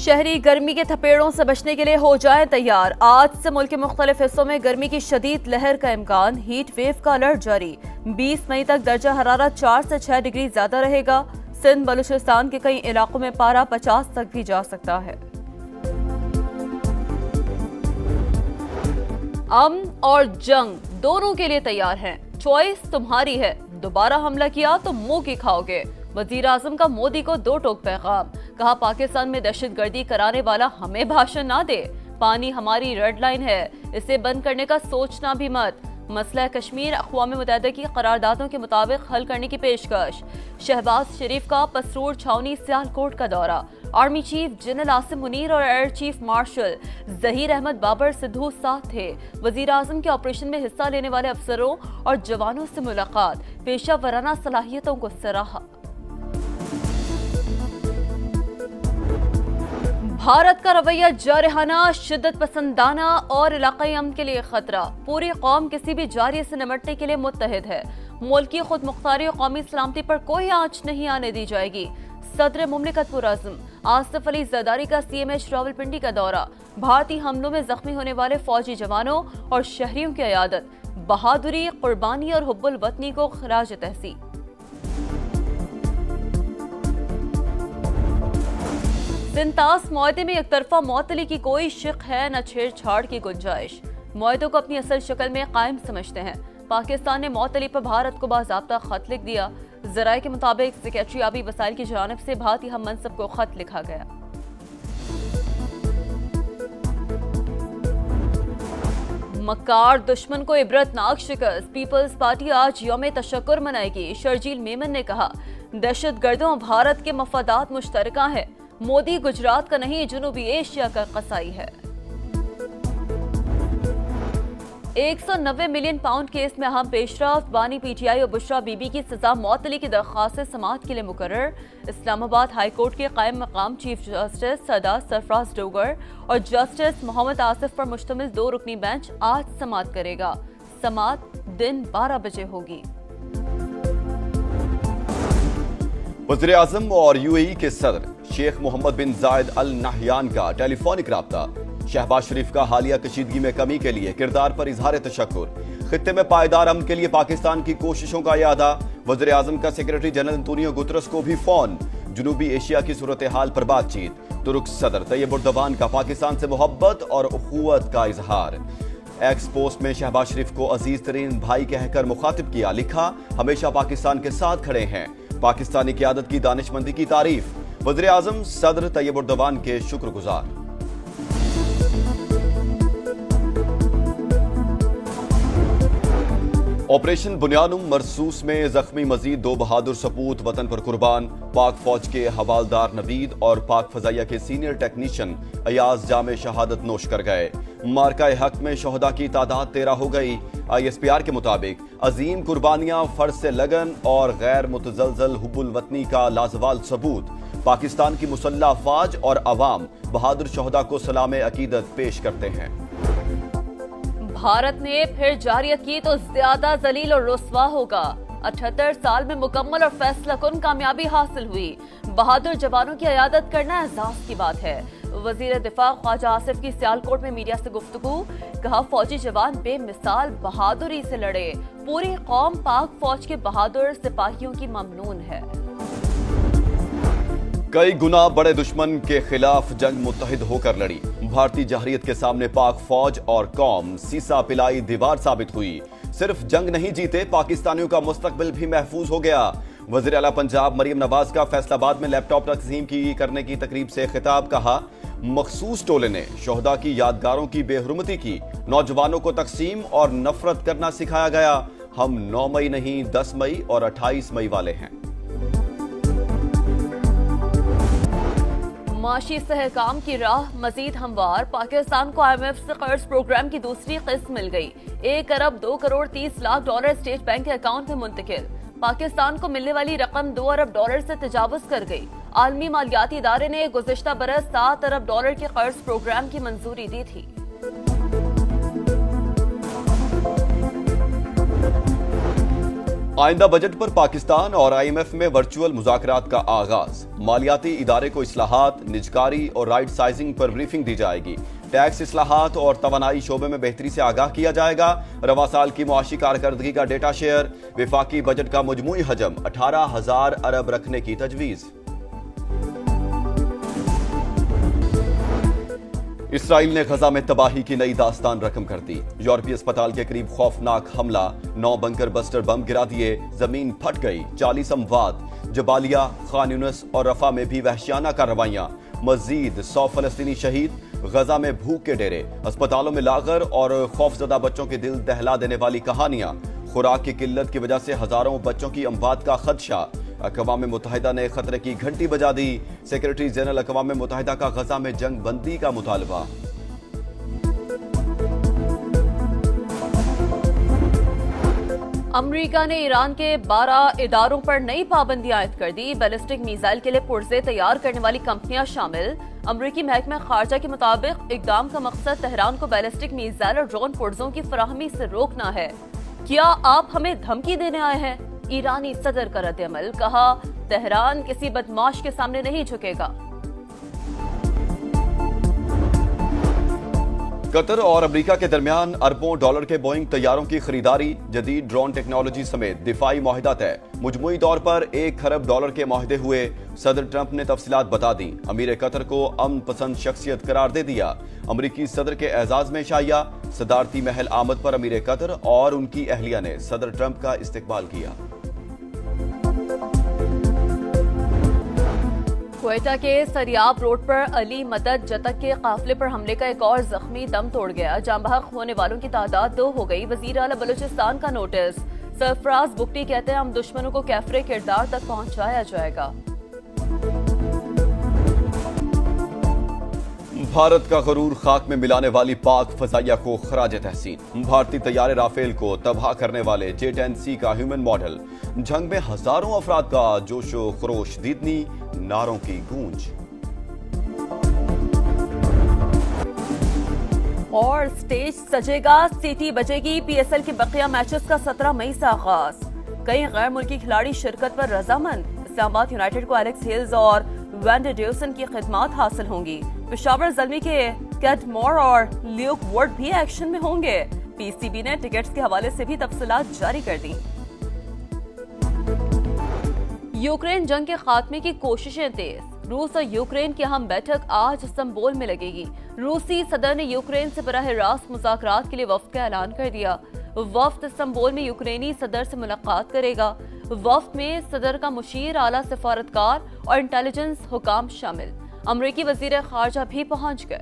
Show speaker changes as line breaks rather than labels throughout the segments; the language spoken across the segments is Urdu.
شہری گرمی کے تھپیڑوں سے بچنے کے لیے ہو جائیں تیار۔ آج سے ملک کے مختلف حصوں میں گرمی کی شدید لہر کا امکان، ہیٹ ویو کا الرٹ جاری۔ 20 مئی تک درجہ حرارت 4 سے 6 ڈگری زیادہ رہے گا۔ سندھ بلوچستان کے کئی علاقوں میں پارہ 50 تک بھی جا سکتا ہے۔ امن اور جنگ دونوں کے لیے تیار ہیں، چوائس تمہاری ہے۔ دوبارہ حملہ کیا تو منہ کی کھاؤ گے۔ وزیر اعظم کا مودی کو دو ٹوک پیغام، کہا پاکستان میں دہشت گردی کرانے والا ہمیں بھاشن نہ دے، پانی ہماری ریڈ لائن ہے، اسے بند کرنے کا سوچنا بھی مت۔ مسئلہ کشمیر اقوام متحدہ کی قراردادوں کے مطابق حل کرنے کی پیشکش۔ شہباز شریف کا پسرور چھاونی سیالکوٹ کا دورہ۔ Army chief general Asim Munir اور air chief marshal Zaheer Ahmed Babar Sidhu ساتھ تھے۔ وزیر اعظم کے آپریشن میں حصہ لینے والے افسروں اور جوانوں سے ملاقات، پیشہ ورانہ صلاحیتوں کو سراہا۔ بھارت کا رویہ جارحانہ، شدت پسندانہ اور علاقائی امن کے لیے خطرہ۔ پوری قوم کسی بھی جاریہ سے نمٹنے کے لیے متحد ہے۔ ملک کی خود مختاری اور قومی سلامتی پر کوئی آنچ نہیں آنے دی جائے گی۔ صدر مملکت پرعزم۔ آصف علی زرداری کا CMH راولپنڈی کا دورہ۔ بھارتی حملوں میں زخمی ہونے والے فوجی جوانوں اور شہریوں کی عیادت۔ بہادری، قربانی اور حب الوطنی کو خراج تحسین۔ سنتاس معاہدے میں یک طرفہ معطلی کی کوئی شق ہے، نہ چھیڑ چھاڑ کی گنجائش۔ معاہدوں کو اپنی اصل شکل میں قائم سمجھتے ہیں۔ پاکستان نے معطلی پر بھارت کو باضابطہ خط لکھ دیا۔ ذرائع کے مطابق سیکریٹری آبی وسائل کی جانب سے بھارتی ہم منصب کو خط لکھا گیا۔ مکار دشمن کو عبرتناک شکست، پیپلز پارٹی آج یوم تشکر منائے گی۔ شرجیل میمن نے کہا، دہشت گردوں بھارت کے مفادات مشترکہ ہیں۔ مودی گجرات کا نہیں، جنوبی ایشیا کا قصائی ہے۔ 190 ملین پاؤنڈ کیس میں اہم پیش رفت، بانی PTI اور بشرا بی بی کی سزا معطلی کی درخواست سماعت کے لیے مقرر۔ اسلام آباد ہائی کورٹ کے قائم مقام چیف جسٹس سردار سرفراز ڈوگر اور جسٹس محمد آصف پر مشتمل 2 رکنی بینچ آج سماعت کرے گا۔ سماعت دن 12 بجے ہوگی۔
وزیر اعظم اور UAE کے صدر شیخ محمد بن زائد ال نہیان کا ٹیلی فونک رابطہ۔ شہباز شریف کا حالیہ کشیدگی میں کمی کے لیے کردار پر اظہار تشکر۔ خطے میں پائیدار امن کے لیے پاکستان کی کوششوں کا اعادہ۔ وزیر اعظم کا سیکریٹری جنرل انطونیو گترس کو بھی فون۔ جنوبی ایشیا کی صورتحال پر بات چیت۔ ترک صدر طیب اردوان کا پاکستان سے محبت اور اخوت کا اظہار۔ ایکس پوسٹ میں شہباز شریف کو عزیز ترین بھائی کہہ کر مخاطب کیا، لکھا ہمیشہ پاکستان کے ساتھ کھڑے ہیں، پاکستانی قیادت کی دانش مندی کی تعریف۔ وزیر اعظم صدر طیب اردوان کے شکر گزار۔ آپریشن بنیانم مرسوس میں زخمی مزید 2 بہادر سپوت وطن پر قربان۔ پاک فوج کے حوالدار نوید اور پاک فضائیہ کے سینئر ٹیکنیشین ایاز جام شہادت نوش کر گئے۔ مارکہ حق میں شہداء کی تعداد 13 ہو گئی۔ ISPR کے مطابق عظیم قربانیاں، فرض سے لگن اور غیر متزلزل حب الوطنی کا لازوال ثبوت۔ پاکستان کی مسلح افواج اور عوام بہادر شہداء کو سلام عقیدت پیش کرتے ہیں۔
بھارت نے پھر جارحیت کی تو زیادہ ذلیل اور رسوا ہوگا۔ 78 سال میں مکمل اور فیصلہ کن کامیابی حاصل ہوئی۔ بہادر جوانوں کی عیادت کرنا اعزاز کی بات ہے۔ وزیر دفاع خواجہ آصف کی سیالکوٹ میں میڈیا سے گفتگو، کہا فوجی جوان بے مثال بہادری سے لڑے، پوری قوم پاک فوج کے بہادر سپاہیوں کی ممنون ہے۔
کئی گنا بڑے دشمن کے خلاف جنگ متحد ہو کر لڑی۔ بھارتی جارحیت کے سامنے پاک فوج اور قوم سیسا پلائی دیوار ثابت ہوئی۔ صرف جنگ نہیں جیتے، پاکستانیوں کا مستقبل بھی محفوظ ہو گیا۔ وزیر اعلیٰ پنجاب مریم نواز کا فیصل آباد میں لیپ ٹاپ تقسیم کرنے کی تقریب سے خطاب، کہا مخصوص ٹولے نے شہداء کی یادگاروں کی بے حرمتی کی، نوجوانوں کو تقسیم اور نفرت کرنا سکھایا گیا۔ ہم 9 مئی نہیں 10 مئی اور 28 مئی والے ہیں۔
معاشی استحکام کی راہ مزید ہموار۔ پاکستان کو IMF سے قرض پروگرام کی دوسری قسط مل گئی۔ 1 ارب 2 crore 30 lakh dollar state bank کے اکاؤنٹ میں منتقل۔ پاکستان کو ملنے والی رقم 2 ارب ڈالر سے تجاوز کر گئی۔ عالمی مالیاتی ادارے نے گزشتہ برس 7 ارب ڈالر کے قرض پروگرام کی منظوری دی تھی۔
آئندہ بجٹ پر پاکستان اور IMF میں ورچوئل مذاکرات کا آغاز، مالیاتی ادارے کو اصلاحات، نجکاری اور رائٹ سائزنگ پر بریفنگ دی جائے گی، ٹیکس اصلاحات اور توانائی شعبے میں بہتری سے آگاہ کیا جائے گا، رواں سال کی معاشی کارکردگی کا ڈیٹا شیئر، وفاقی بجٹ کا مجموعی حجم 18,000 ارب رکھنے کی تجویز۔ اسرائیل نے غزہ میں تباہی کی نئی داستان رقم کر دی، یورپی اسپتال کے قریب خوفناک حملہ، 9 بنکر بسٹر بم گرا دیے، زمین پھٹ گئی، 40 اموات، جبالیہ، خان یونس اور رفح میں بھی وحشیانہ کارروائیاں، مزید 100 فلسطینی شہید، غزہ میں بھوک کے ڈیرے، اسپتالوں میں لاغر اور خوفزدہ بچوں کے دل دہلا دینے والی کہانیاں، خوراک کی قلت کی وجہ سے ہزاروں بچوں کی اموات کا خدشہ، اقوام متحدہ نے خطرے کی گھنٹی بجا دی، سیکرٹری جنرل اقوام متحدہ کا غزہ میں جنگ بندی کا مطالبہ۔
امریکہ نے ایران کے 12 اداروں پر نئی پابندیاں عائد کر دی، بیلسٹک میزائل کے لیے پرزے تیار کرنے والی کمپنیاں شامل۔ امریکی محکمہ خارجہ کے مطابق اقدام کا مقصد تہران کو بیلسٹک میزائل اور ڈرون پرزوں کی فراہمی سے روکنا ہے۔ کیا آپ ہمیں دھمکی دینے آئے ہیں؟ ایرانی صدر کا رد عمل، کہا تہران کسی بدمعاش کے سامنے نہیں جھکے گا۔
قطر اور امریکہ کے درمیان اربوں ڈالر کے بوئنگ طیاروں کی خریداری، جدید ڈرون ٹیکنالوجی سمیت دفاعی معاہدہ طے، مجموعی طور پر $1 ارب کے معاہدے ہوئے، صدر ٹرمپ نے تفصیلات بتا دیں، امیر قطر کو امن پسند شخصیت قرار دے دیا، امریکی صدر کے اعزاز میں شائعہ، صدارتی محل آمد پر امیر قطر اور ان کی اہلیہ نے صدر ٹرمپ کا استقبال کیا۔
کوئٹہ کے سریاب روڈ پر علی مدد جتک کے قافلے پر حملے کا ایک اور زخمی دم توڑ گیا، جاں بحق ہونے والوں کی تعداد 2 ہو گئی، وزیر اعلیٰ بلوچستان کا نوٹس، سرفراز بگٹی کہتے ہیں ہم دشمنوں کو کیفر کردار تک پہنچایا جائے گا۔
بھارت کا غرور خاک میں ملانے والی پاک فضائیہ کو خراج تحسین، بھارتی طیارے رافیل کو تباہ کرنے والے J-10C کا ہیومن ماڈل، جنگ میں ہزاروں افراد کا جوش و خروش، دیدنی نعروں کی گونج۔
اور سٹیج سجے گا، سیٹی بجے گی، PSL کے بقیہ میچز کا 17 مئی سے آغاز، کئی غیر ملکی کھلاڑی شرکت پر رضامند، اسلام آباد یونائیٹڈ کو ایلیکس ہلز اور وینڈی ڈیوسن کی خدمات حاصل ہوں گی، پشاور زلمی کے کیٹ مور اور لیوک وارڈ بھی ایکشن میں ہوں گے، PCB نے ٹکٹس کے حوالے سے بھی تفصیلات جاری کر دی۔ یوکرین جنگ کے خاتمے کی کوششیں تیز، روس اور یوکرین کی اہم بیٹھک آج استنبول میں لگے گی، روسی صدر نے یوکرین سے براہ راست مذاکرات کے لیے وفد کا اعلان کر دیا، وفد استنبول میں یوکرینی صدر سے ملاقات کرے گا، وفد میں صدر کا مشیر، اعلیٰ سفارتکار اور انٹیلیجنس حکام شامل، امریکی وزیر خارجہ بھی پہنچ گئے۔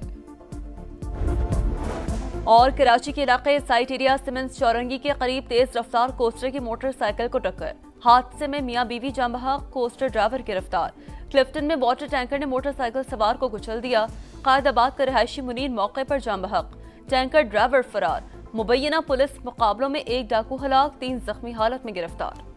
اور کراچی کے علاقے سائٹ ایریا سیمنز چورنگی کے قریب تیز رفتار کوسٹر کی موٹر سائیکل کو ٹکر، حادثے میں میاں بیوی جاں بحق، کوسٹر ڈرائیور گرفتار، کلفٹن میں واٹر ٹینکر نے موٹر سائیکل سوار کو کچل دیا، قائد آباد کا رہائشی منیر موقع پر جاں بحق، ٹینکر ڈرائیور فرار، مبینہ پولیس مقابلوں میں 1 ڈاکو ہلاک، 3 زخمی حالت میں گرفتار۔